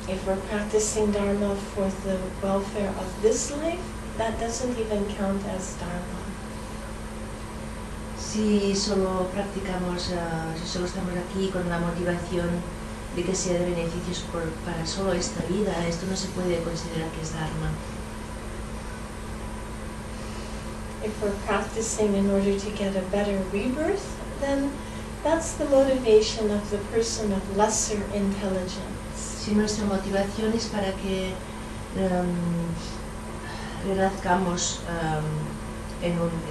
If we're practicing Dharma for the welfare of this life, that doesn't even count as Dharma. Si solo practicamos, si solo estamos aquí con la motivación de que sea de beneficios para solo esta vida, esto no se puede considerar que es Dharma. If we're practicing in order to get a better rebirth, then that's the motivation of the person of lesser intelligence. Si nuestra motivación es para que renazcamos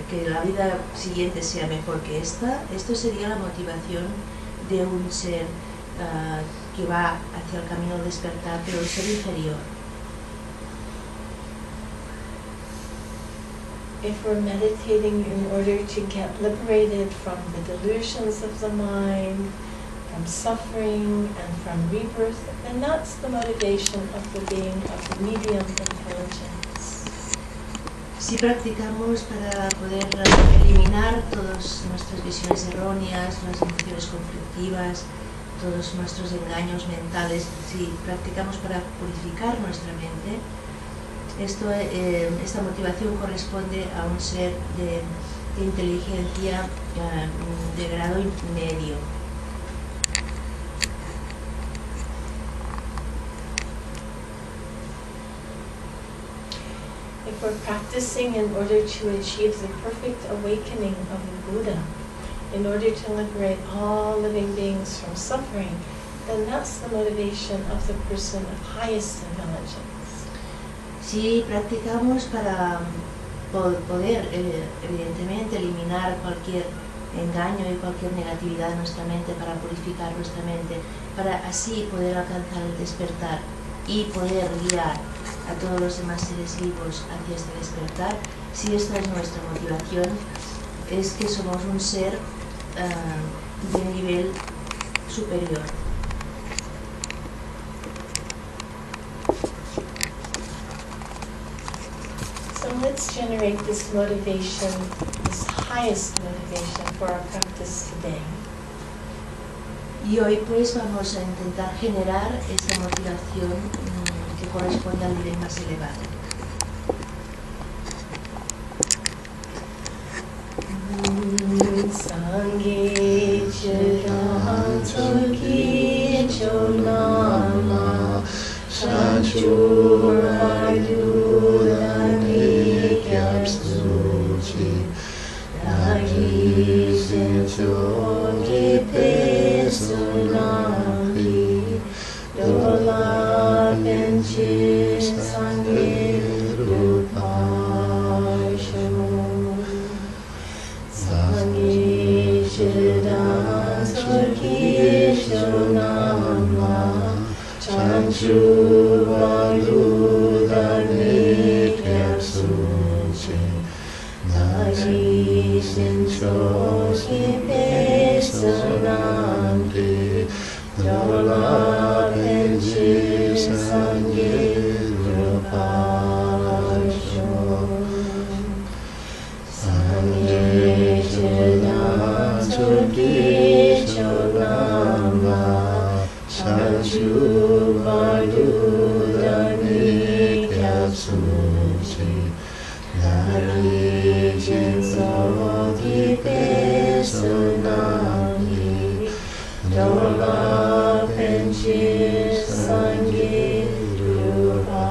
que la vida siguiente sea mejor que esta, esto sería la motivación de un ser que va hacia el camino del despertar, pero un ser inferior. If we're meditating in order to get liberated from the delusions of the mind, from suffering and from rebirth, then that's the motivation of the being of medium intelligence. Si practicamos para poder eliminar todas nuestras visiones erróneas, las emociones conflictivas, todos nuestros engaños mentales, si practicamos para purificar nuestra mente, esta motivación corresponde a un ser de inteligencia de grado medio. If we're practicing in order to achieve the perfect awakening of the Buddha, in order to liberate all living beings from suffering, then that's the motivation of the person of highest intelligence. Si practicamos para poder, evidentemente, eliminar cualquier engaño y cualquier negatividad en nuestra mente, para purificar nuestra mente, para así poder alcanzar el despertar y poder guiar a todos los demás seres vivos hacia este despertar, si esta es nuestra motivación, es que somos un ser de nivel superior. So let's generate this motivation, this highest motivation for our practice today. Y hoy pues vamos a intentar generar esta motivación que corresponde al nivel más elevado. Sangye Chirantoki Chonama Chanchurayudani Kyapsuchi Nagi Shinchoni Pesunami Dola Benchi Sangye Rupasham Sangye Chirantoki Chonama Chanchurayudani Kyapsuchi Nagi Shinchoni Pesunami Dola Benchi Sangye Rupasham Sangye Chirantoki Chonama Chanchurayudani Kyapsuchi Nagi Shinchoni Pesunami Dola Benchi Sangye Rupasham.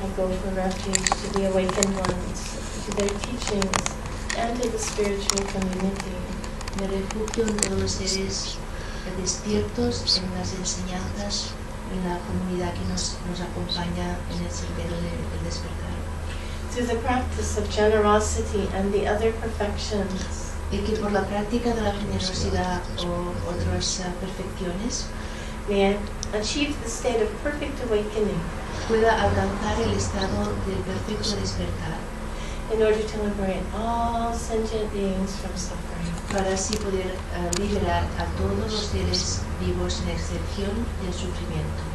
I go for refuge to the awakened ones, to their teachings, and to the spiritual community. Me refugio en todos los seres despiertos, en las enseñanzas, en la comunidad que nos acompaña en el sendero del despertar. Through the practice of generosity and the other perfections, Y que por la práctica de la generosidad o otras perfecciones may I achieve the state of perfect awakening, pueda alcanzar el estado del perfecto despertar. in order to liberate all sentient beings from suffering. Para así poder liberar a todos los seres vivos sin excepción del sufrimiento.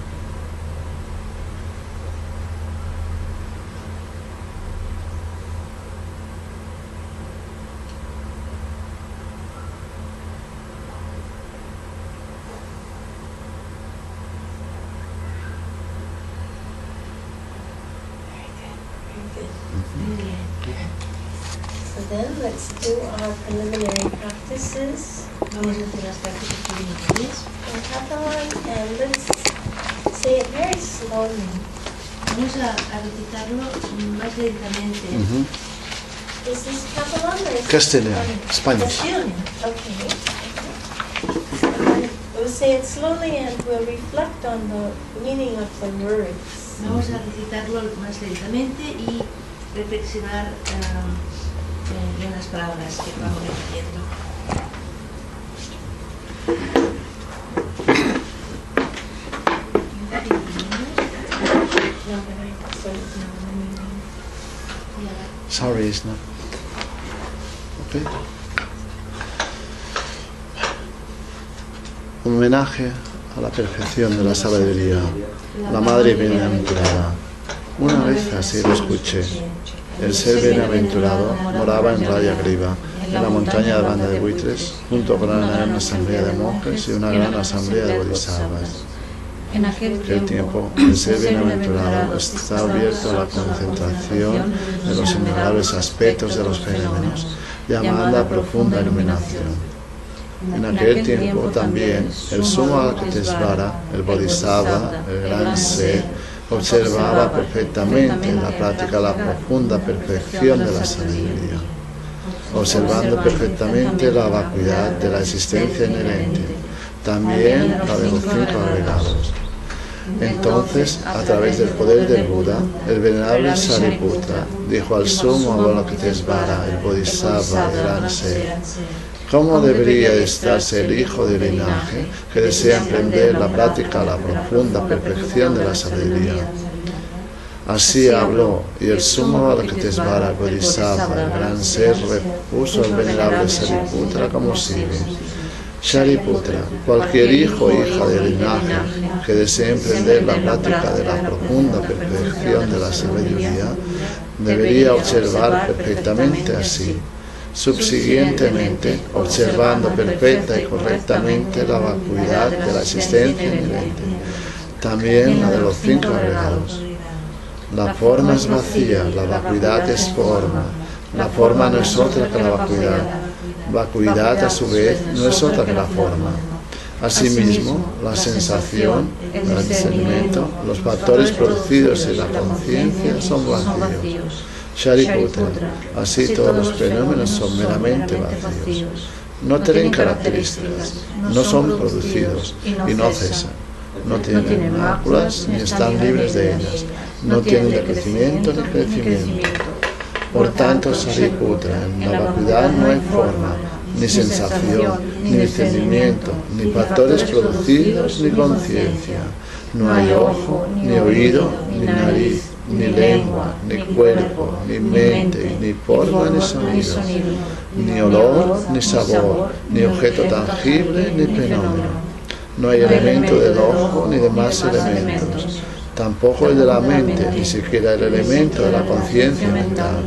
So then let's do our preliminary practices Vamos a hacer las prácticas preliminares. in Catalan, and let's say it very slowly. Vamos a recitarlo más lentamente. Is this Catalan or is Castellano, it Spanish. Castellano, okay. So then we'll say it slowly and we'll reflect on the meaning of the words. Vamos a recitarlo más lentamente y reflexionar en las palabras que vamos repitiendo. No, but I sort of know the meaning. Sorry, it's not. Okay. Homenaje a la perfección de la sabiduría, la Madre Bienaventurada. Una vez así lo escuché. El ser bienaventurado moraba en Raya Griva, en la montaña de Banda de Buitres, junto con una gran asamblea de monjes y una gran asamblea de bodhisattvas. En aquel tiempo, el ser bienaventurado está abierto a la concentración de los innumerables aspectos de los fenómenos, llamada profunda iluminación. En aquel tiempo también el Sumo Avalokitesvara, el Bodhisattva, el gran ser, observaba perfectamente la práctica de la profunda perfección de la sabiduría, observando perfectamente la vacuidad de la existencia inherente, también la de los 5 agregados. Entonces, a través del poder del Buda, el venerable Sariputra dijo al Sumo Avalokitesvara, el Bodhisattva, el gran ser: ¿cómo debería estarse el hijo del linaje que desea emprender la práctica a la profunda perfección de la sabiduría? Así habló, y el Sumo Avalokitesvara, el Bodhisattva, el gran ser, repuso al venerable Sariputra como sigue: Shariputra, cualquier hijo o hija del linaje que desee emprender la práctica de la profunda perfección de la sabiduría debería observar perfectamente así. Subsiguientemente, observando perfecta y correctamente la vacuidad de la existencia inherente, también la de los 5 agregados. La forma es vacía, la vacuidad es forma. La forma no es otra que la vacuidad. Vacuidad, a su vez, no es otra que la forma. Asimismo, la sensación, el discernimiento, los factores producidos en la conciencia son vacíos. Shariputra, así todos los fenómenos son meramente vacíos. No tienen características, no son producidos y no cesan. No tienen máculas ni están libres de ellas. No tienen decrecimiento ni crecimiento. Por tanto, Shariputra, en la vacuidad no hay forma, ni sensación, ni discernimiento, ni factores producidos, ni conciencia. No hay ojo, ni oído, ni nariz, ni lengua, ni cuerpo, ni mente, ni forma, ni sonido, ni olor, ni sabor, ni objeto tangible, ni fenómeno. No hay elemento del ojo, ni demás elementos. Tampoco el de la mente, ni siquiera el elemento de la conciencia mental.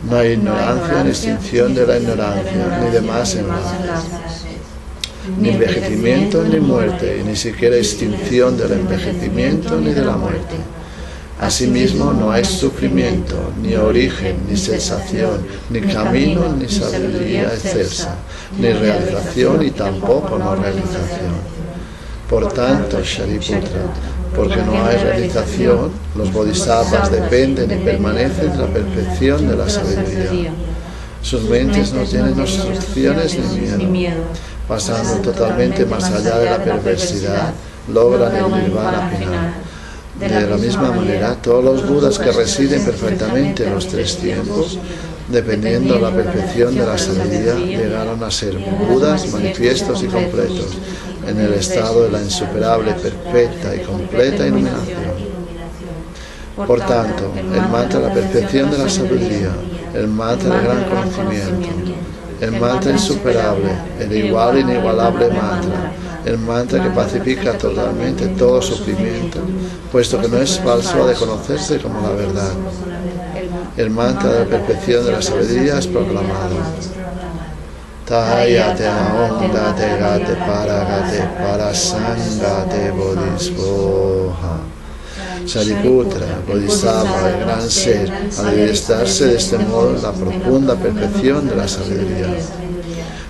No hay ignorancia ni extinción de la ignorancia, ni demás enlaces. Ni envejecimiento ni muerte, y ni siquiera extinción del envejecimiento ni de la muerte. Asimismo, no hay sufrimiento, ni origen, ni sensación, ni camino, ni sabiduría excelsa, ni realización y tampoco no realización. Por tanto, Shariputra, porque no hay realización, los bodhisattvas dependen y permanecen en la perfección de la sabiduría. Sus mentes no tienen obstrucciones ni miedo. Pasando totalmente más allá de la perversidad, logran el nirvana final. De la misma manera, todos los budas que residen perfectamente en los 3 tiempos, dependiendo de la perfección de la sabiduría, llegaron a ser budas manifiestos y completos, en el estado de la insuperable, perfecta y completa iluminación. Por tanto, el mantra de la perfección de la sabiduría, el mantra del gran conocimiento, el mantra insuperable, el igual e inigualable mantra, el mantra que pacifica totalmente todo sufrimiento, puesto que no es falso, ha de conocerse como la verdad. El mantra de la perfección de la sabiduría es proclamado. Tayate aom gate gate parasangate bodhisvoha. Sariputra, Bodhisattva, el gran ser, al manifestarse de este modo la profunda perfección de la sabiduría.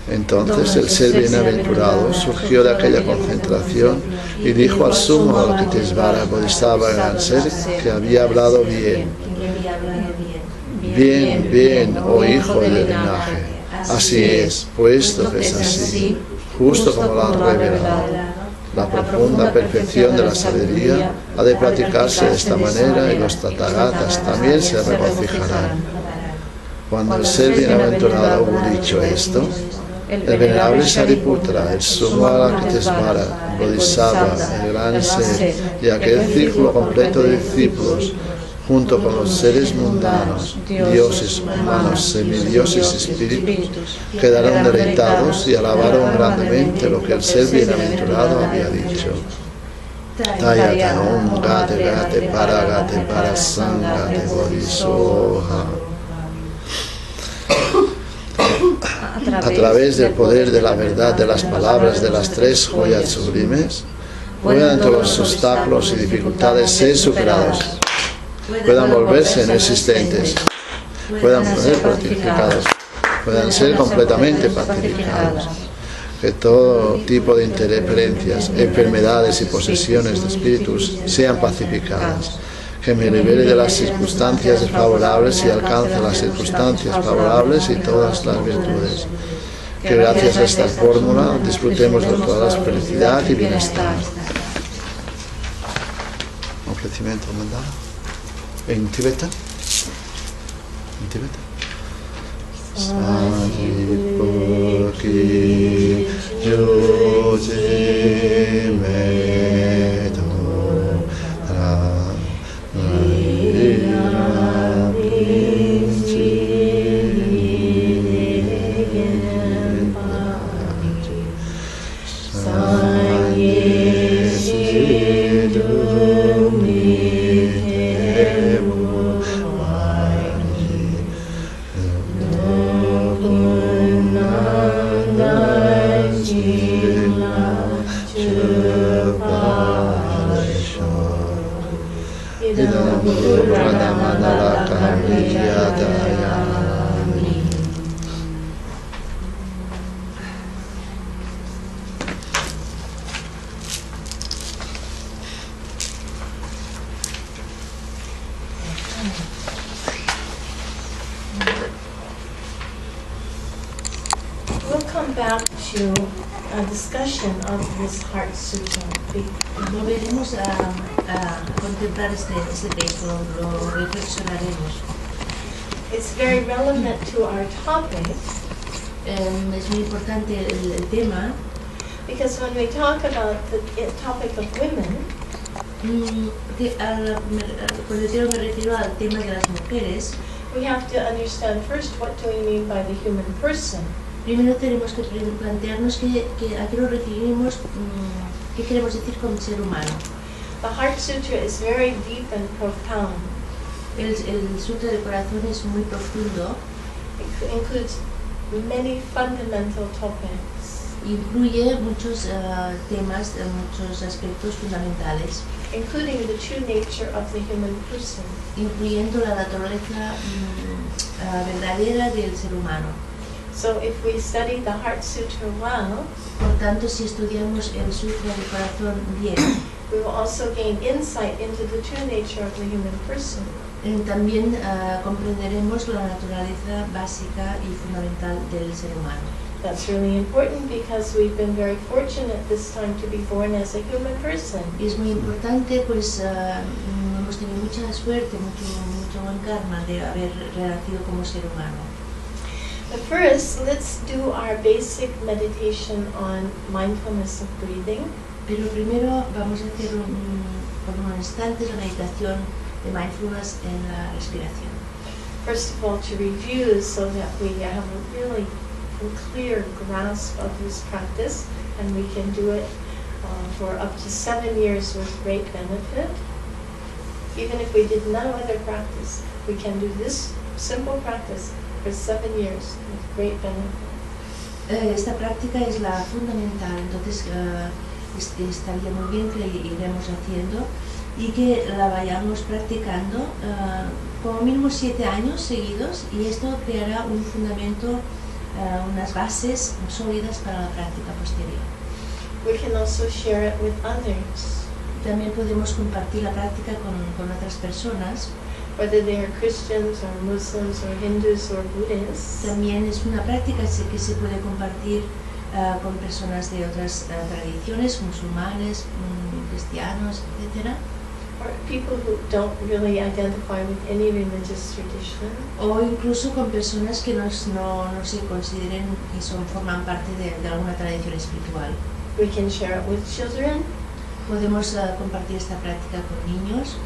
Entonces el ser bienaventurado surgió de aquella concentración y dijo al sumo Avalokitesvara Bodhisattva, el gran ser, que había hablado bien. Bien, bien, oh hijo del linaje. Así es, puesto que es así, justo como lo has revelado. La profunda perfección de la sabiduría ha de practicarse de esta manera y los tathagatas también se regocijarán. Cuando el ser bienaventurado hubo dicho esto, el venerable Sariputra, el sumo Avalokitesvara, Bodhisattva, el gran ser y aquel círculo completo de discípulos, junto con los seres mundanos, dioses, humanos, semidioses y espíritus, quedaron deleitados y alabaron grandemente lo que el ser bienaventurado había dicho. Tayata om gate gate parasangate bodhisoha. A través del poder de la verdad de las palabras de las tres joyas sublimes, puedan todos los obstáculos y dificultades ser superados, puedan volverse no existentes, puedan ser pacificados, puedan ser completamente pacificados, que todo tipo de interferencias, enfermedades y posesiones de espíritus sean pacificadas, que me libere de las circunstancias desfavorables y alcance las circunstancias favorables y todas las virtudes, que gracias a esta fórmula disfrutemos de toda la felicidad y bienestar. Ofrecimiento mandado. ¿En tibetano? ¿En tibetano? Saripuki yoje meto We'll come back to a discussion of this Heart Sutta. Volveremos a contemplar este texto, lo reflexionaremos. It's very relevant to our topic. Es muy importante el tema, because when we talk about the topic of women, con el tema me refiero al tema de las mujeres. we have to understand first what do we mean by the human person. Primero tenemos que plantearnos a qué nos referimos, qué queremos decir con ser humano. The Heart Sutra is very deep and profound. El Sutra del Corazón es muy profundo. It includes many fundamental topics. Incluye muchos temas, muchos aspectos fundamentales. Including the true nature of the human person. Incluyendo la naturaleza verdadera del ser humano. So if we study the Heart Sutra well, por tanto, si estudiamos el Sutra del Corazón bien, we will also gain insight into the true nature of the human person. También comprenderemos la naturaleza básica y fundamental del ser humano. That's really important because we've been very fortunate this time to be born as a human person. Y es muy importante, pues hemos tenido mucha suerte, mucho buen karma de haber renacido como ser humano. But first, let's do our basic meditation on mindfulness of breathing. Pero primero vamos a hacer por unos instantes la meditación de mindfulness en la respiración. First of all, to review so that we have a really clear grasp of this practice, and we can do it for up to 7 years with great benefit. Even if we did no other practice, we can do this simple practice for 7 years with great benefit. Esta práctica es la fundamental, entonces estaría muy bien que iremos haciendo y que la vayamos practicando como mínimo 7 años seguidos, y esto creará un fundamento, unas bases sólidas para la práctica posterior. We can also share it with others. También podemos compartir la práctica con otras personas, whether they are Christians or Muslims or Hindus or Buddhists. También es una práctica que se puede compartir con personas de otras tradiciones, musulmanes, cristianos, etc. Or people who don't really identify with any religious tradition. O incluso con personas que no se consideren que forman parte de alguna tradición espiritual. We can share it with children. Podemos compartir esta práctica con niños.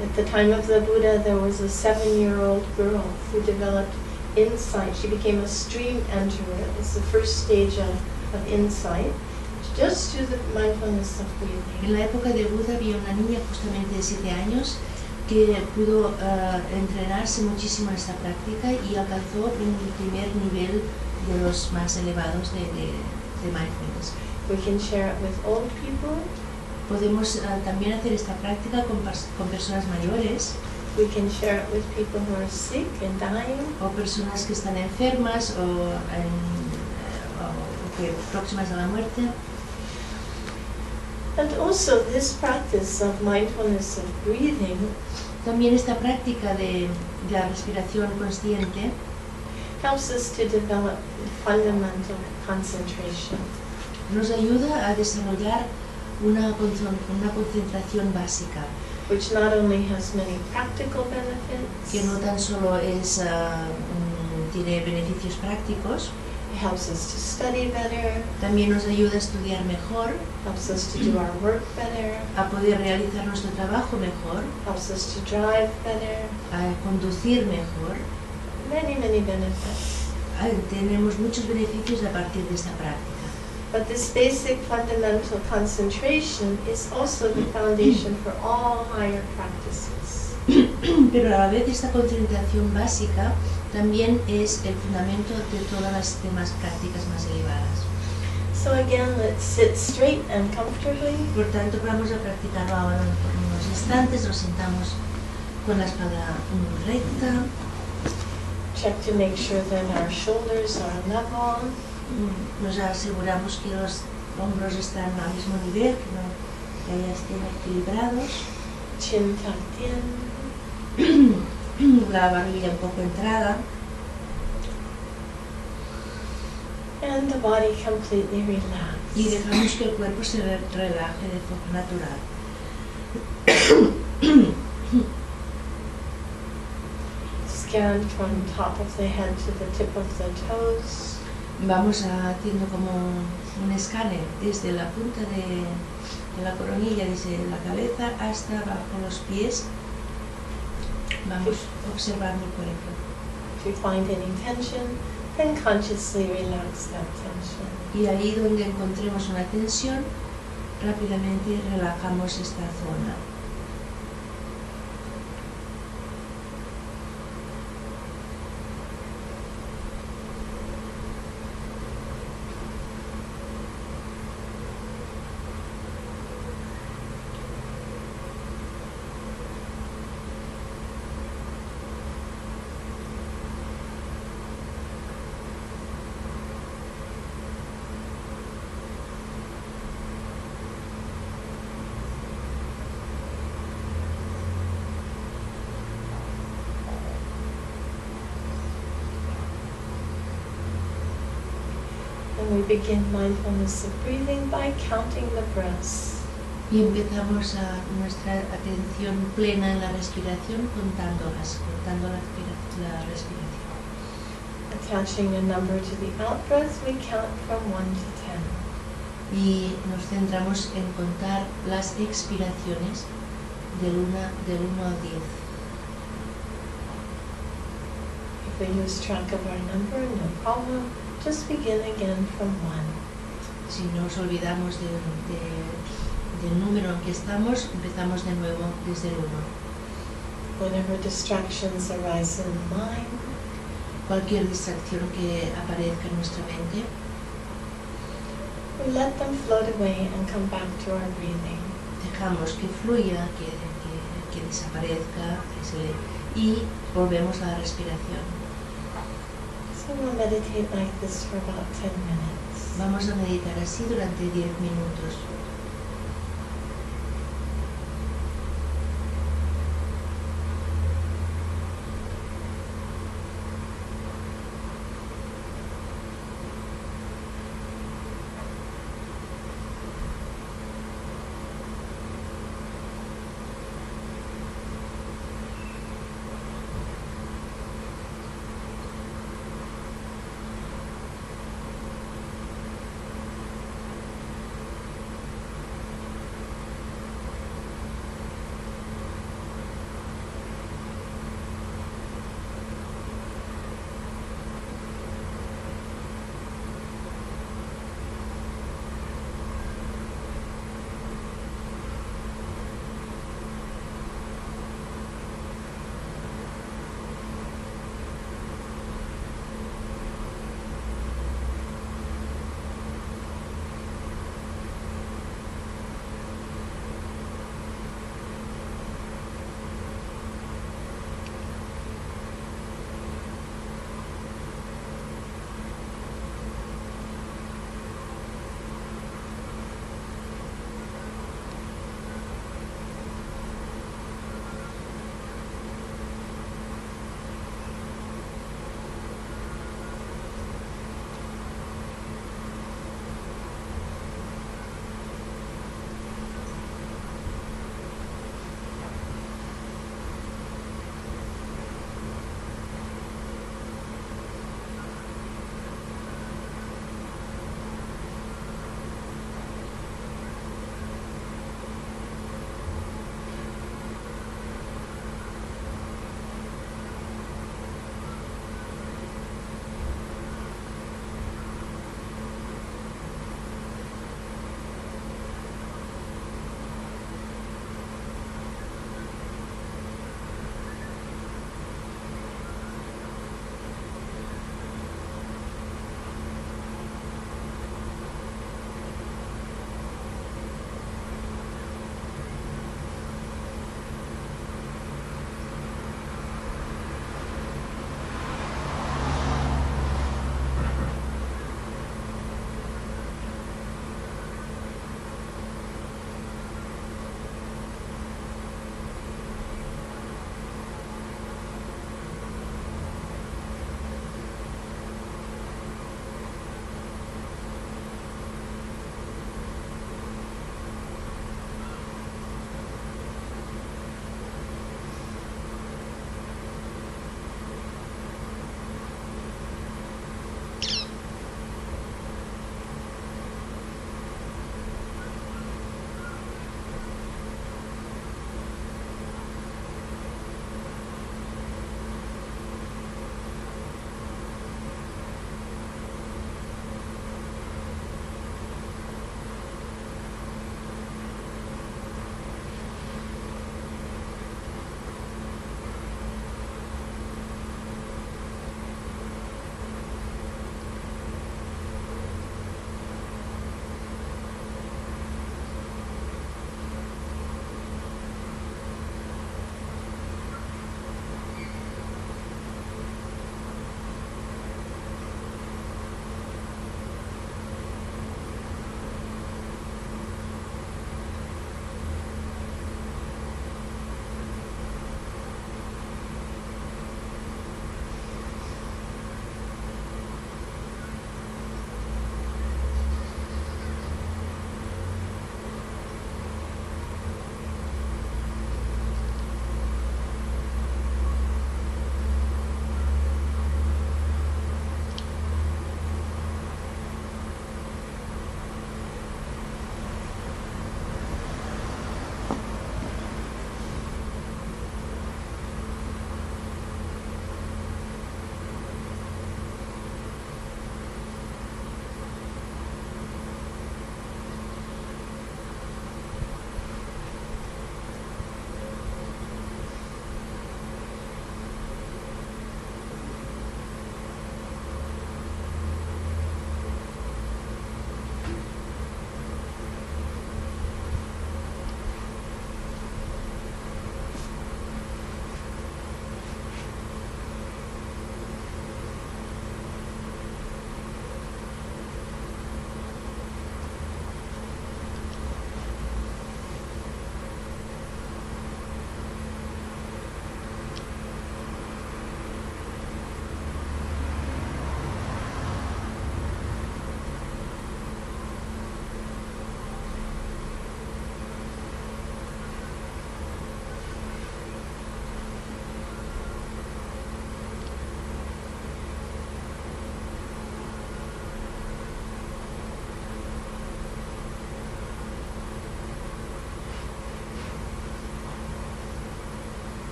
At the time of the Buddha, there was a 7-year-old girl who developed insight. She became a stream enterer. It's the first stage of insight, just through the mindfulness of breathing. En la época de Buda había una niña justamente de 7 años que pudo entrenarse muchísimo en esta práctica y alcanzó un primer nivel de los más elevados de mindfulness. We can share it with old people. Podemos también hacer esta práctica con personas mayores. We can share it with people who are sick and dying. O personas que están enfermas o que próximas a la muerte. And also this practice of mindfulness of breathing, también esta práctica de la respiración consciente, helps us to develop fundamental concentration. Nos ayuda a desarrollar una concentración básica, which not only has many practical benefits, que no tan solo tiene beneficios prácticos, it helps us to study better, también nos ayuda a estudiar mejor, helps us to do our work better, a poder realizar nuestro trabajo mejor, helps us to drive better, a conducir mejor. Many benefits. Tenemos muchos beneficios a partir de esta práctica. But this basic fundamental concentration is also the foundation for all higher practices. Pero a la vez esta concentración básica también es el fundamento de todas las demás prácticas más elevadas. So again, let's sit straight and comfortably. Por tanto, vamos a practicarlo ahora por unos instantes. Nos sentamos con la espalda recta. Check to make sure that our shoulders are level. Nos aseguramos que los hombros están al mismo nivel, que ya estén equilibrados. Chin tucked in. La barbilla un poco entrada. And the body completely relaxed. Y dejamos que el cuerpo se relaje de forma natural. Scan from top of the head to the tip of the toes. Vamos haciendo como un escáner desde la punta de la coronilla, desde la cabeza hasta abajo los pies. Vamos observando el cuerpo. If you find any tension, then consciously relax that tension. Y ahí donde encontremos una tensión, rápidamente relajamos esta zona. And we begin mindfulness of breathing by counting the breaths. Y empezamos nuestra atención plena en la respiración contando la respiración. Attaching a number to the out breath, we count from 1 to 10. Y nos centramos en contar las expiraciones del 1 al 10. If we lose track of our number, no problem. Just begin again from 1. Si nos olvidamos del número en que estamos, empezamos de nuevo desde el 1. Whenever distractions arise in the mind, Cualquier distracción que aparezca en nuestra mente, we let them float away and come back to our breathing. dejamos que fluya, que desaparezca, y volvemos a la respiración. So we'll meditate like this for about 10 minutes. Vamos a meditar así durante 10 minutos.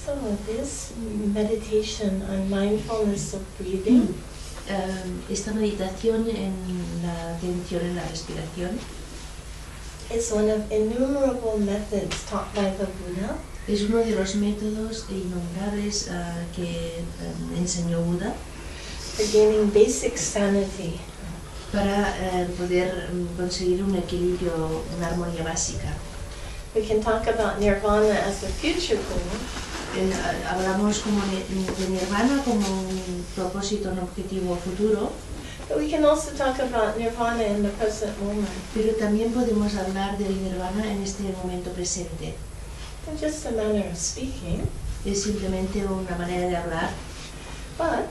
So this meditation on mindfulness of breathing esta meditación en la atención en la respiración is one of innumerable methods taught by the Buddha es uno de los métodos innumerables que enseñó Buda for gaining basic sanity. Para poder conseguir un equilibrio, una armonía básica. We can talk about nirvana as a future goal. Hablamos como de nirvana como un propósito, un objetivo futuro. But we can also talk about nirvana in the present moment. Pero también podemos hablar del nirvana en este momento presente. In just a manner of speaking. Es simplemente una manera de hablar. But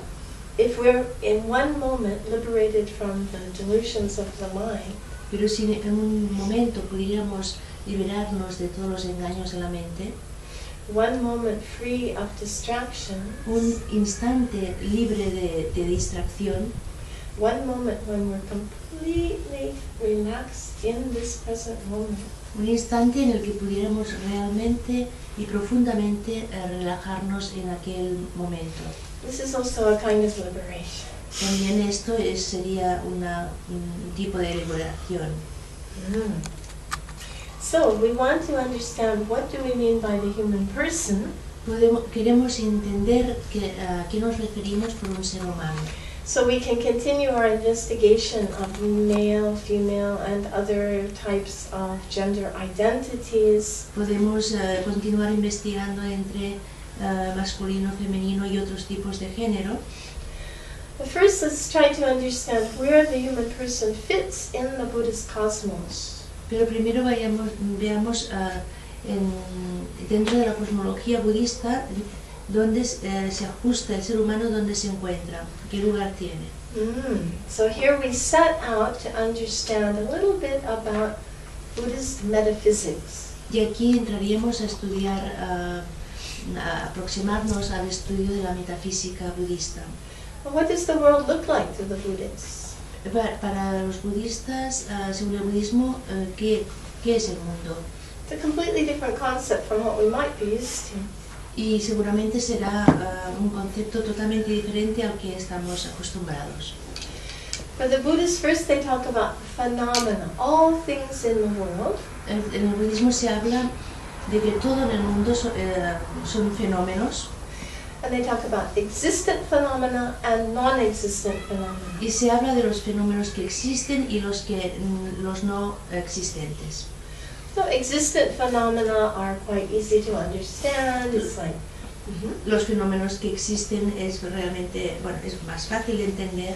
if we're in one moment liberated from the delusions of the mind, pero si en un momento pudiéramos liberarnos de todos los engaños de la mente, one moment free of distraction, un instante libre de distracción, one moment when we're completely relaxed in this present moment, un instante en el que pudiéramos realmente y profundamente relajarnos en aquel momento. this is also a kind of liberation. También esto sería un tipo de liberación. So we want to understand what do we mean by the human person. Queremos entender a qué nos referimos por un ser humano. So we can continue our investigation of male, female, and other types of gender identities. Podemos continuar investigando entre masculino, femenino y otros tipos de género. But first, let's try to understand where the human person fits in the Buddhist cosmos. Pero primero veamos dentro de la cosmología budista dónde se ajusta el ser humano, dónde se encuentra, qué lugar tiene. So here we set out to understand a little bit about Buddhist metaphysics. Y aquí entraríamos a estudiar, a aproximarnos al estudio de la metafísica budista. Well, what does the world look like to the Buddhists? Para los budistas, según el budismo, ¿qué es el mundo? It's a completely different concept from what we might be used to. Y seguramente será un concepto totalmente diferente al que estamos acostumbrados. For the Buddhists, first they talk about phenomena, all things in the world. En el budismo se habla de que todo en el mundo son fenómenos. And they talk about existent phenomena and non-existent phenomena. Y se habla de los fenómenos que existen y los no existentes. So existent phenomena are quite easy to understand. It's like Los fenómenos que existen es realmente, bueno, es más fácil de entender,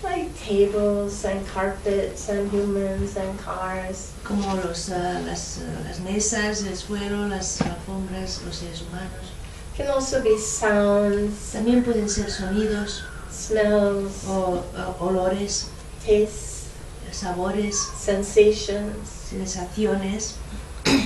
like tables and carpets and humans and cars. como las mesas, el suelo, las alfombras, los seres humanos. Can also be sounds, También pueden ser sonidos smells, o olores, tastes, sabores, sensations, sensaciones,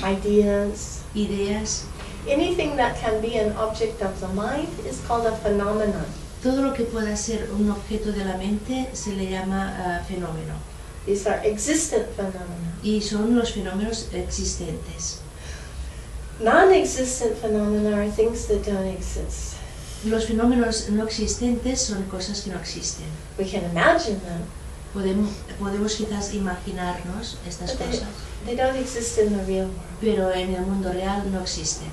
ideas. ideas. Anything that can be an object of the mind is called a phenomenon. Todo lo que pueda ser un objeto de la mente se le llama fenómeno. These are existent phenomena. Y son los fenómenos existentes. Non-existent phenomena are things that don't exist. Los fenómenos no existentes son cosas que no existen. We can imagine them, Podemos quizás imaginarnos estas but cosas, they don't exist in the real world. pero en el mundo real no existen.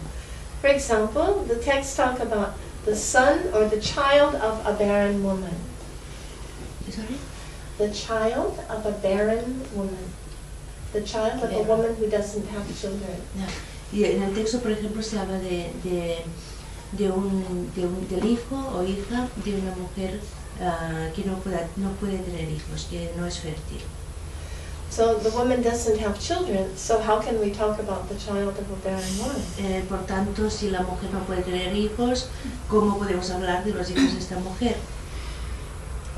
For example, the texts talk about the son or the child of a barren woman. ¿Sorry? The child of a barren woman. The child of a Barren. woman who doesn't have children. Ya. Y en el texto, por ejemplo, se habla del hijo o hija de una mujer que no puede tener hijos, que no es fértil. So the woman doesn't have children, so how can we talk about the child of a barren woman? Por tanto, si la mujer no puede tener hijos, ¿cómo podemos hablar de los hijos de esta mujer?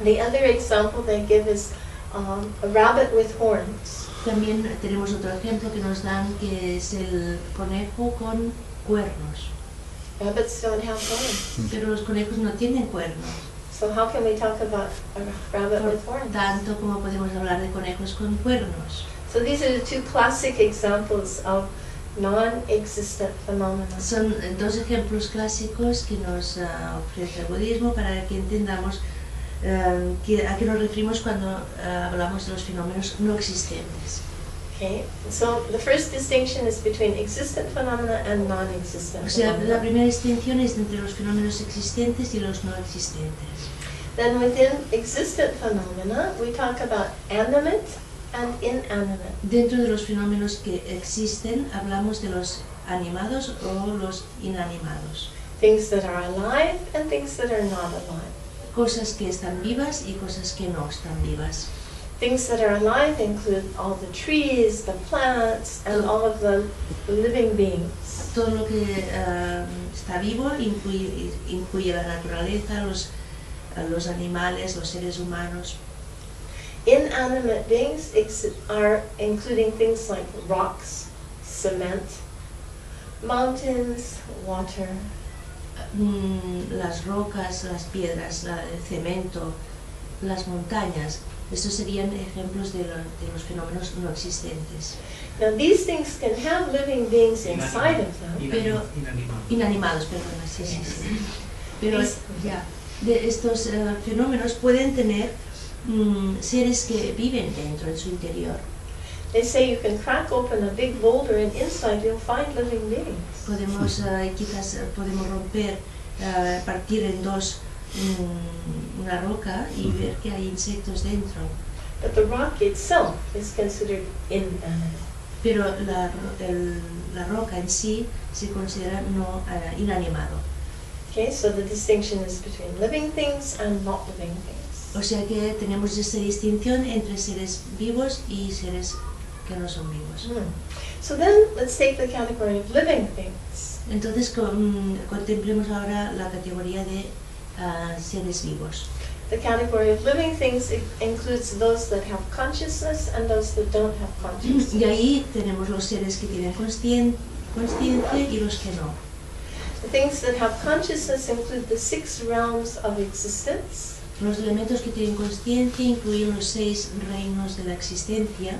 The other example they give is a rabbit with horns. También tenemos otro ejemplo que nos dan, que es el conejo con cuernos. Rabbits don't have horns. Pero los conejos no tienen cuernos. So how can we talk about a rabbit Por with horns? tanto, ¿cómo podemos hablar de conejos con cuernos? So these are the two classic examples of non-existent phenomena. Son dos ejemplos clásicos que nos ofrece el budismo para que entendamos a qué nos referimos cuando hablamos de los fenómenos no existentes. Okay, so the first distinction is between existent phenomena and non-existent O sea, la phenomena. primera distinción es entre los fenómenos existentes y los no existentes. Then within existent phenomena, we talk about animate and inanimate. Dentro de los fenómenos que existen, hablamos de los animados o los inanimados. Things that are alive and things that are not alive. Cosas que están vivas y cosas que no están vivas. Things that are alive include all the trees, the plants, and all of the living beings. Todo lo que está vivo incluye la naturaleza, los animales, los seres humanos. Inanimate beings are including things like rocks, cement, mountains, water. Las rocas, las piedras, el cemento, las montañas. Estos serían ejemplos de los fenómenos no existentes. Now these things can have living beings inside of them. Pero inanimados, perdona, sí. Pero estos fenómenos pueden tener seres que viven dentro, en su interior. They say you can crack open a big boulder and inside you'll find living beings. Quizás podemos romper, partir en dos una roca y ver que hay insectos dentro. But the rock itself is considered inanimate. Pero la roca en sí se considera no inanimado. Okay, so the distinction is between living things and not living things. O sea que tenemos esta distinción entre seres vivos y seres que no son vivos. So then let's take the category of living things. Entonces contemplemos ahora la categoría de seres vivos. The category of living things includes those that have consciousness and those that don't have consciousness. Y ahí tenemos los seres que tienen consciencia y los que no. The things that have consciousness include the 6 realms of existence. Los elementos que tienen consciencia incluyen los 6 reinos de la existencia.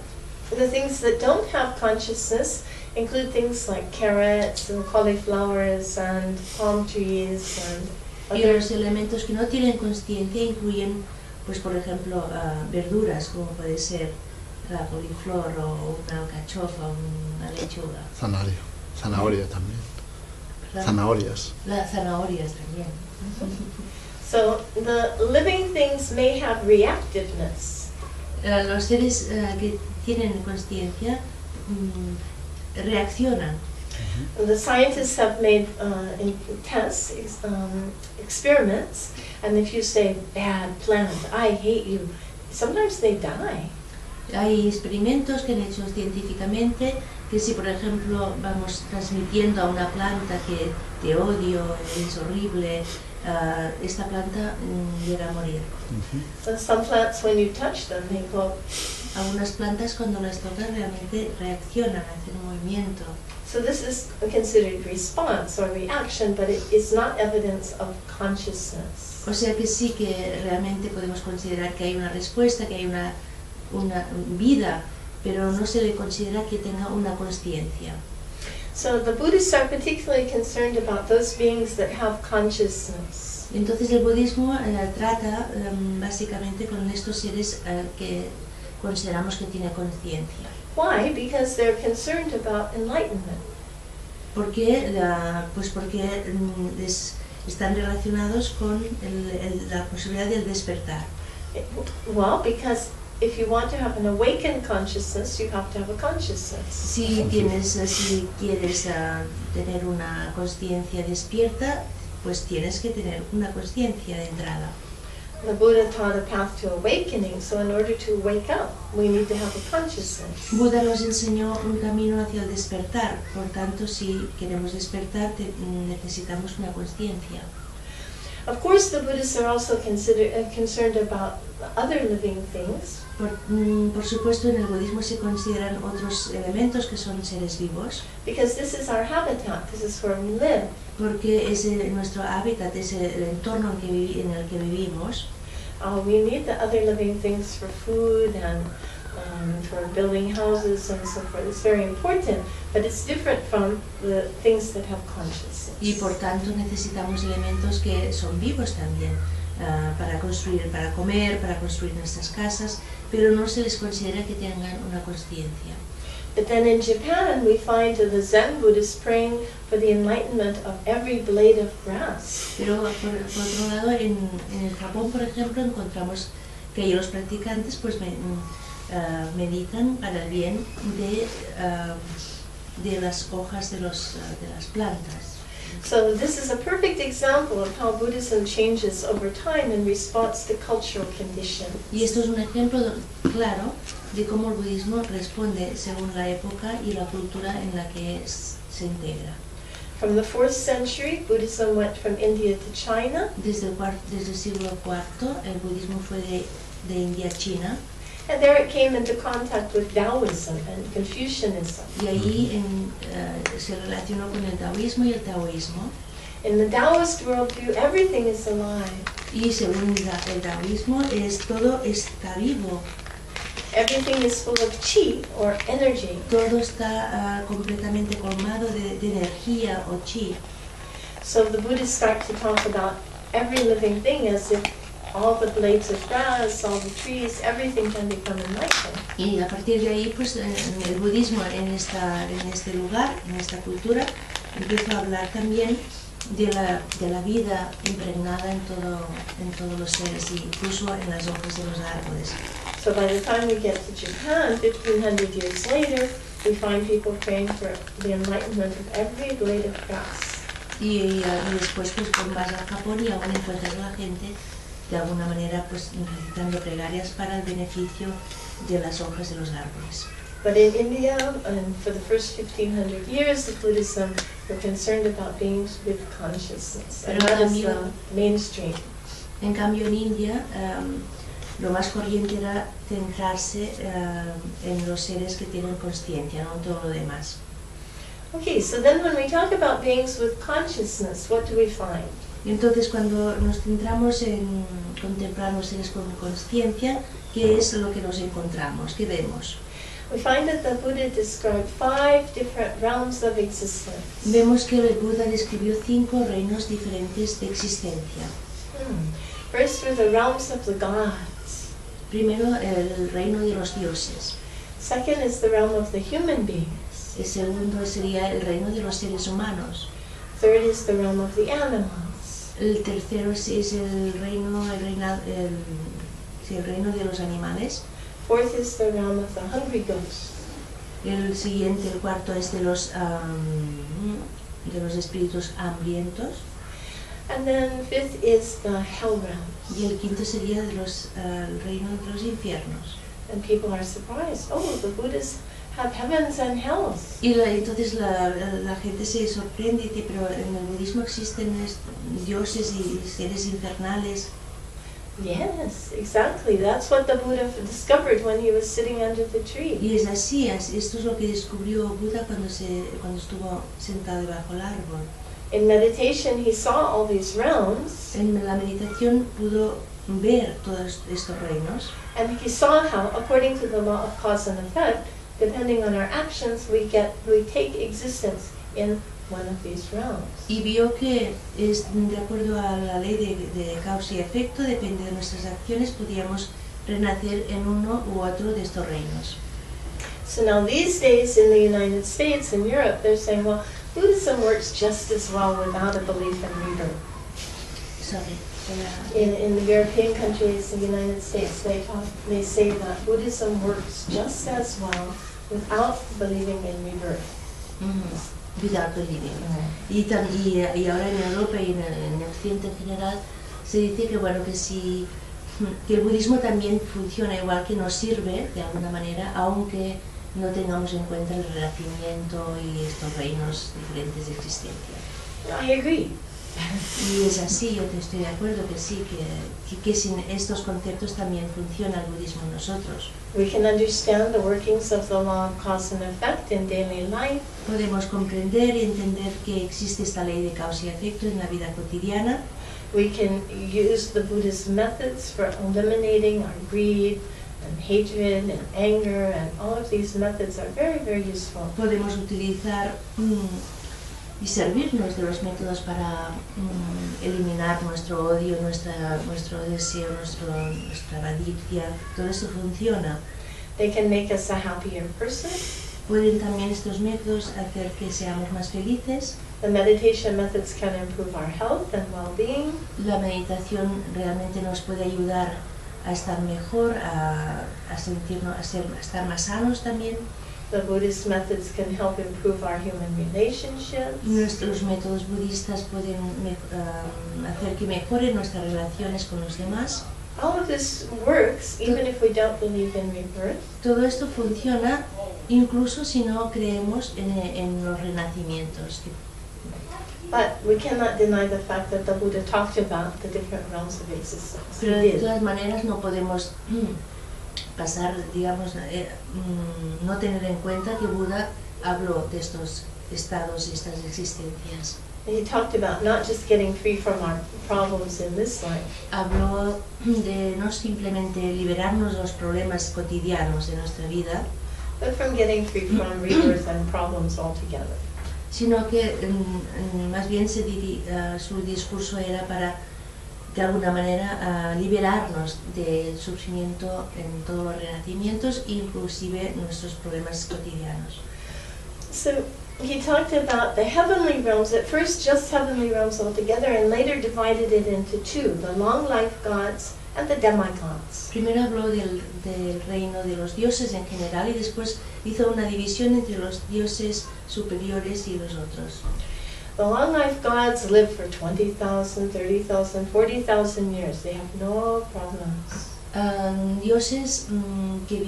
The things that don't have consciousness include things like carrots and cauliflowers and palm trees and Y other. los elementos que no tienen consciencia incluyen, pues por ejemplo, verduras, como puede ser la coliflor o una alcachofa o una lechuga. Zanahoria también. ¿Verdad? Zanahorias. Las zanahorias también. So the living things may have reactiveness. Los seres que tienen consciencia reaccionan. The scientists have made tests, experiments, and if you say, bad plant, I hate you, sometimes they die. Hay experimentos que han hecho científicamente que si por ejemplo vamos transmitiendo a una planta que te odio, es horrible, esta planta llega a morir. So some plants, when you touch them, they go. Algunas plantas cuando las tocas realmente reaccionan, hacen un movimiento. So this is considered response or reaction, but it is not evidence of consciousness. O sea que sí que realmente podemos considerar que hay una respuesta, que hay una vida, pero no se le considera que tenga una consciencia. So the Buddhists are particularly concerned about those beings that have consciousness. Entonces el budismo trata básicamente con estos seres que consideramos que tienen conciencia. Why? Because they're concerned about enlightenment. Porque están relacionados con la posibilidad del despertar. Well, because if you want to have an awakened consciousness, you have to have a consciousness. Si quieres tener una conciencia despierta, pues tienes que tener una conciencia de entrada. The Buddha taught a path to awakening, so in order to wake up, we need to have a consciousness. Buda nos enseñó un camino hacia el despertar, por tanto, si queremos despertar, necesitamos una conciencia. Of course, the Buddhists are also concerned about other living things. Por supuesto, en el budismo se consideran otros elementos que son seres vivos. Because this is our habitat, this is where we live. Porque es nuestro hábitat, es el entorno en el que vivimos. We need the other living things for food and for building houses and so forth. It's very important, but it's different from the things that have consciousness. Y por tanto necesitamos elementos que son vivos también, para construir, para comer, para construir nuestras casas, pero no se les considera que tengan una consciencia. But then in Japan, we find the Zen Buddhists praying for the enlightenment of every blade of grass. Pero por otro lado, en el Japón, por ejemplo, encontramos que los practicantes pues meditan para el bien de las hojas de las plantas. So this is a perfect example of how Buddhism changes over time in response to cultural conditions. Y esto es un ejemplo claro de cómo el budismo responde según la época y la cultura en la que se integra. From the 4th century, Buddhism went from India to China. Desde el siglo IV, el budismo fue de India a China. And there it came into contact with Taoism and Confucianism. Y allí se relacionó con el taoísmo y el taoísmo. In the Taoist worldview, everything is alive. Y según el taoísmo, todo está vivo. Everything is full of chi or energy. Todo está completamente colmado de energía o chi. So the Buddhists start to talk about every living thing as if all the blades of grass, all the trees, everything can become enlightened. Y a partir de ahí, pues el budismo en este lugar, en esta cultura, empieza a hablar también de la vida impregnada en todos los seres, incluso en las hojas de los árboles. So by the time we get to Japan, 1,500 years later, we find people praying for the enlightenment of every blade of grass. Y después pues vas a Japón y aún encuentras a la gente de alguna manera pues necesitando plegarias para el beneficio de las hojas de los árboles. But in India, and for the first 1,500 years of Buddhism, we're concerned about beings with consciousness, and that is mainstream. En cambio en India, lo más corriente era centrarse en los seres que tienen consciencia, no en todo lo demás. Okay, so then when we talk about beings with consciousness, what do we find? Entonces, cuando nos centramos en contemplar los seres con conciencia, ¿qué es lo que nos encontramos? ¿Qué vemos? We find that the Buddha described 5 different realms of existence. Vemos que el Buda describió 5 reinos diferentes de existencia. First were the realms of the gods. Primero, el reino de los dioses. Second is the realm of the human beings. El segundo sería el reino de los seres humanos. Third is the realm of the animals. El tercero es el reino de los animales. Fourth is the realm of the hungry ghosts. El siguiente, el cuarto, es de los espíritus hambrientos. And then fifth is the hell realm. Y el quinto sería de los reinos de los infiernos. And people are surprised. Oh, the Buddhists have heavens and hells. Y entonces la gente se sorprende y dice, pero en el budismo existen dioses y seres infernales. Yes, exactly. That's what the Buddha discovered when he was sitting under the tree. Y es así, esto es lo que descubrió Buda cuando estuvo sentado debajo del árbol. In meditation, he saw all these realms, En la meditación pudo ver todos estos reinos. and he saw how, according to the law of cause and effect, depending on our actions, we take existence in one of these realms. Y vio que de acuerdo a la ley de causa y efecto, depende de nuestras acciones, podíamos renacer en uno u otro de estos reinos. So now these days in the United States and Europe, they're saying, well, Buddhism works just as well without a belief in rebirth. Sorry. In the European countries, the United States, they say that Buddhism works just as well without believing in rebirth. Without believing. Y ahora en Europa y en Occidente en general se dice que bueno que el budismo también funciona igual, que nos sirve de alguna manera, aunque no tengamos en cuenta el renacimiento y estos reinos diferentes de existencia. I agree. Y es así, yo estoy de acuerdo que sí, que sin estos conceptos también funciona el budismo en nosotros. We can understand the workings of the law of cause and effect in daily life. Podemos comprender y entender que existe esta ley de causa y efecto en la vida cotidiana. We can use the Buddhist methods for eliminating our greed and hatred and anger, and all of these methods are very, very useful. Podemos utilizar y servirnos de los métodos para eliminar nuestro odio, nuestro deseo, nuestra avaricia. Todo eso funciona. They can make us a happier person. Pueden también estos métodos hacer que seamos más felices. The meditation methods can improve our health and well-being. La meditación realmente nos puede ayudar a estar mejor, a estar más sanos también. The Buddhist methods can help improve our human relationships. Nuestros métodos budistas pueden hacer que mejoren nuestras relaciones con los demás. All of this works even if we don't believe in rebirth. Todo esto funciona incluso si no creemos en los renacimientos. But we cannot deny the fact that the Buddha talked about the different realms of existence. He Pero de did. todas maneras no podemos pasar, digamos, no tener en cuenta que Buda habló de estos estados y estas existencias. He talked about not just getting free from our problems in this life, Habló de no simplemente liberarnos de los problemas cotidianos de nuestra vida, but from getting free from rebirth and problems altogether. sino que más bien su discurso era para, de alguna manera, liberarnos del sufrimiento en todos los renacimientos, inclusive nuestros problemas cotidianos. So he talked about the heavenly realms, at first just heavenly realms altogether, and later divided it into two, the long life gods and the demigods. Primero habló del reino de los dioses en general y después hizo una división entre los dioses superiores y los otros. The long life gods live for 20,000, 30,000, 40,000 years. They have no problems. Dioses que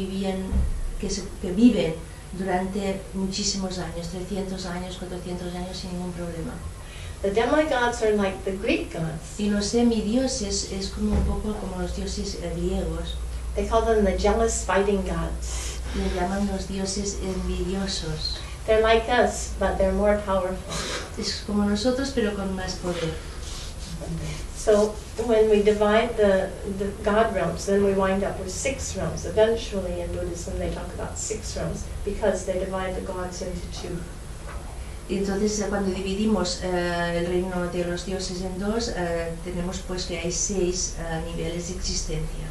viven durante muchísimos años, 300 años, 400 años sin ningún problema. The demigods are like the Greek gods. Y los semidioses es como un poco como los dioses griegos. They call them the jealous fighting gods. Le llaman los dioses envidiosos. They're like us, but they're more powerful. Es como nosotros, pero con más poder. So when we divide the god realms, then we wind up with 6 realms. Eventually in Buddhism they talk about 6 realms because they divide the gods into 2. Entonces cuando dividimos el reino de los dioses en dos, tenemos pues que hay 6 niveles de existencia.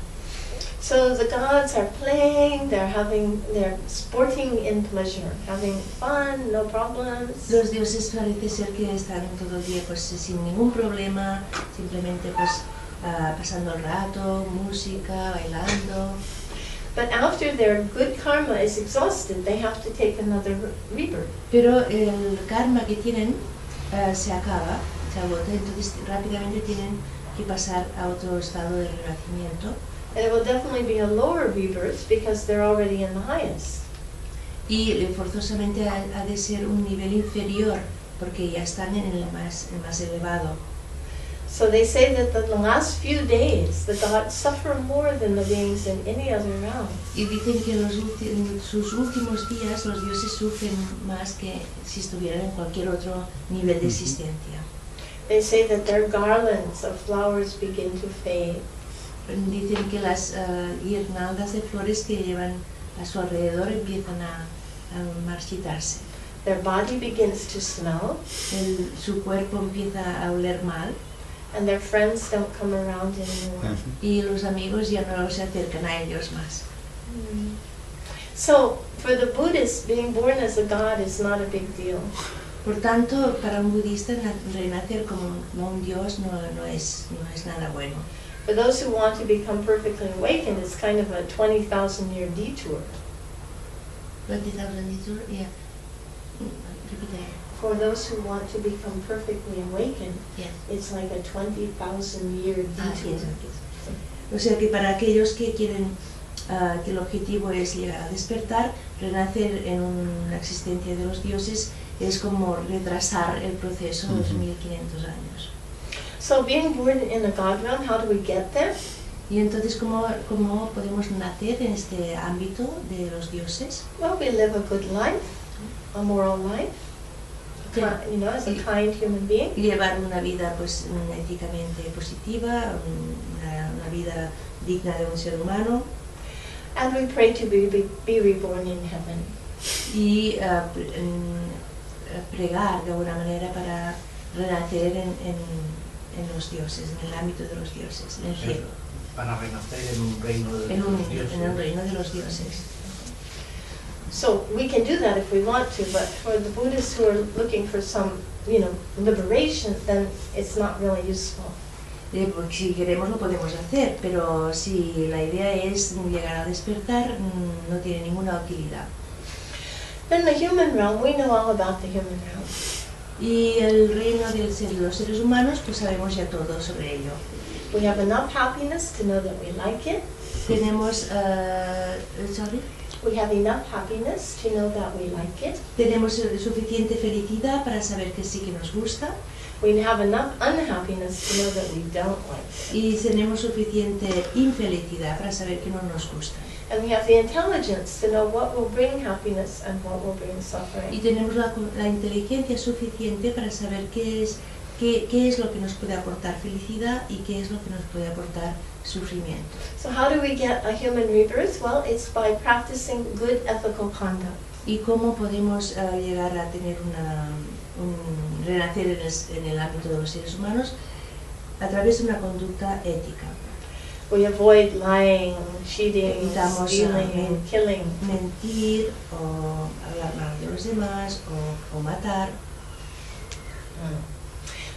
So the gods are playing, they're sporting in pleasure, having fun, no problems. Los dioses parece ser que están todo el día pues sin ningún problema, simplemente pues pasando el rato, música, bailando. But after their good karma is exhausted, they have to take another rebirth. Pero el karma que tienen se acaba, se agota, entonces rápidamente tienen que pasar a otro estado de renacimiento. And it will definitely be a lower rebirth because they're already in the highest. Y forzosamente ha de ser un nivel inferior porque ya están en el más elevado. So they say that the last few days, the gods suffer more than the beings in any other realm. Y dicen que en sus últimos días los dioses sufren más que si estuvieran en cualquier otro nivel de existencia. They say that their garlands of flowers begin to fade. Dicen que las guirnaldas de flores que llevan a su alrededor empiezan a marchitarse. Their body begins to smell. Su cuerpo empieza a oler mal. And their friends don't come around anymore. Y los amigos ya no se acercan a ellos más. So, for the Buddhist, being born as a god is not a big deal. Por tanto, para un budista renacer como un dios no es nada bueno. For those who want to become perfectly awakened, it's kind of a 20,000-year detour. 20,000 detour, yeah. Repeat that. For those who want to become perfectly awakened, Yes. it's like a 20,000-year detour. Yes. O sea que para aquellos que quieren que el objetivo es llegar a despertar, renacer en una existencia de los dioses es como retrasar el proceso 2.500 años. So being born in a god realm, how do we get there? Y entonces, ¿cómo podemos nacer en este ámbito de los dioses? Well, we live a good life, a moral life, you know, as a kind human being. Llevar una vida pues éticamente positiva, una vida digna de un ser humano. And we pray to be reborn in heaven. Y pregar de alguna manera para renacer en los dioses, en el ámbito de los dioses, en el cielo. Para renacer en un reino de los dioses. En el reino de los dioses. So we can do that if we want to, but for the Buddhists who are looking for some, liberation, then it's not really useful. Porque si queremos lo podemos hacer, pero si la idea es llegar a despertar, no tiene ninguna utilidad. Then the human realm, we know all about the human realm. Y el reino de los seres humanos, pues sabemos ya todo sobre ello. We have enough happiness to know that we like it. Tenemos, We have enough happiness to know that we like it. Tenemos suficiente felicidad para saber que sí que nos gusta. We have enough unhappiness to know that we don't like it. Y tenemos suficiente infelicidad para saber que no nos gusta. And we have the intelligence to know what will bring happiness and what will bring suffering. Y tenemos la inteligencia suficiente para saber qué es lo que nos puede aportar felicidad y qué es lo que nos puede aportar sufrimiento. So how do we get a human rebirth? Well, it's by practicing good ethical conduct. ¿Y cómo podemos llegar a tener renacer en el ámbito de los seres humanos? A través de una conducta ética. We avoid lying, cheating, Evitamos stealing, killing. mentir o hablar mal de los demás o matar.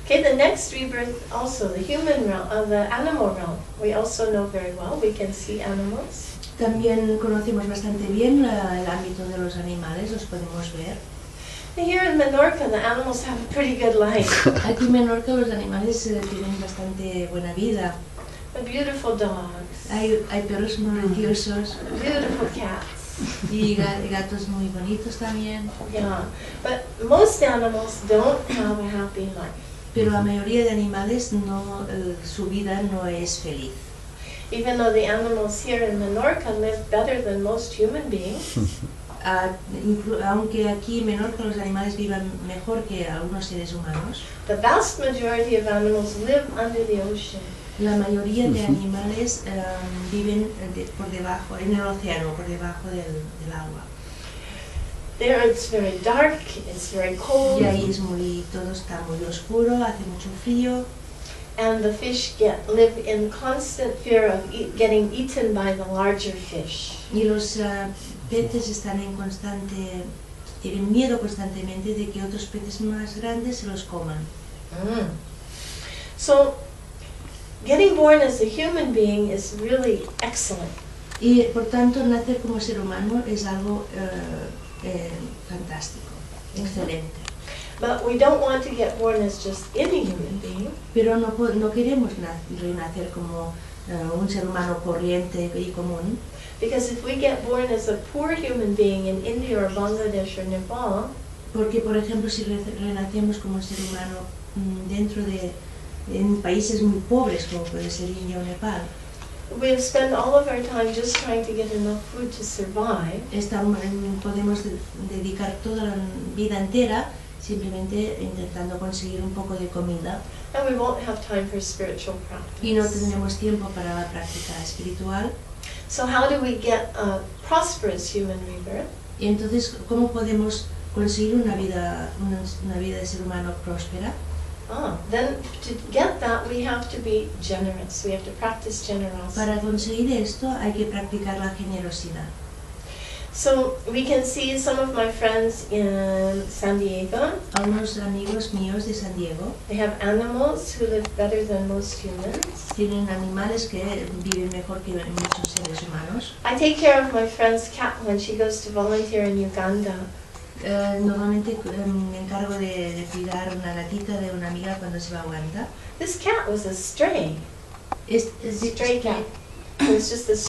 Okay, the next rebirth, also the human realm, the animal realm. We also know very well. We can see animals. También conocemos bastante bien el ámbito de los animales, los podemos ver. Here in Menorca, the animals have a pretty good life. Aquí en Menorca los animales tienen bastante buena vida. The beautiful dogs, Hay perros muy preciosos beautiful cats. y gatos muy bonitos también. Yeah, but most animals don't have a happy life. Pero la mayoría de animales su vida no es feliz. Even though the animals here in Menorca live better than most human beings, Aunque aquí en Menorca los animales vivan mejor que algunos seres humanos, the vast majority of animals live under the ocean. la mayoría de animales viven por debajo, en el océano, por debajo del agua. There it's very dark, it's very cold, Y ahí todo está muy oscuro, hace mucho frío. and the fish live in constant fear of getting eaten by the larger fish. Y los peces tienen miedo constantemente de que otros peces más grandes se los coman. So, getting born as a human being is really excellent. Y por tanto, nacer como ser humano es algo fantástico, excelente. But we don't want to get born as just any human being. Pero no queremos renacer como un ser humano corriente y común. Because if we get born as a poor human being in India or Bangladesh or Nepal, porque por ejemplo si renacemos como un ser humano dentro en países muy pobres como puede ser India o Nepal, we'll spend all of our time just trying to get enough food to survive. Podemos dedicar toda la vida entera simplemente intentando conseguir un poco de comida. And we won't have time for spiritual practice. Y no tendremos tiempo para la práctica espiritual. So how do we get a prosperous human rebirth? Y entonces, ¿cómo podemos conseguir una vida de ser humano próspera? Then to get that we have to be generous. We have to practice generosity. Para conseguir esto hay que practicar la generosidad. So we can see some of my friends in San Diego. Algunos amigos míos de San Diego. They have animals who live better than most humans. Tienen animales que viven mejor que muchos seres humanos. I take care of my friend's cat when she goes to volunteer in Uganda. Normalmente me encargo de cuidar una gatita de una amiga cuando se va a Uganda. This cat was a stray. Stray cat. It was just this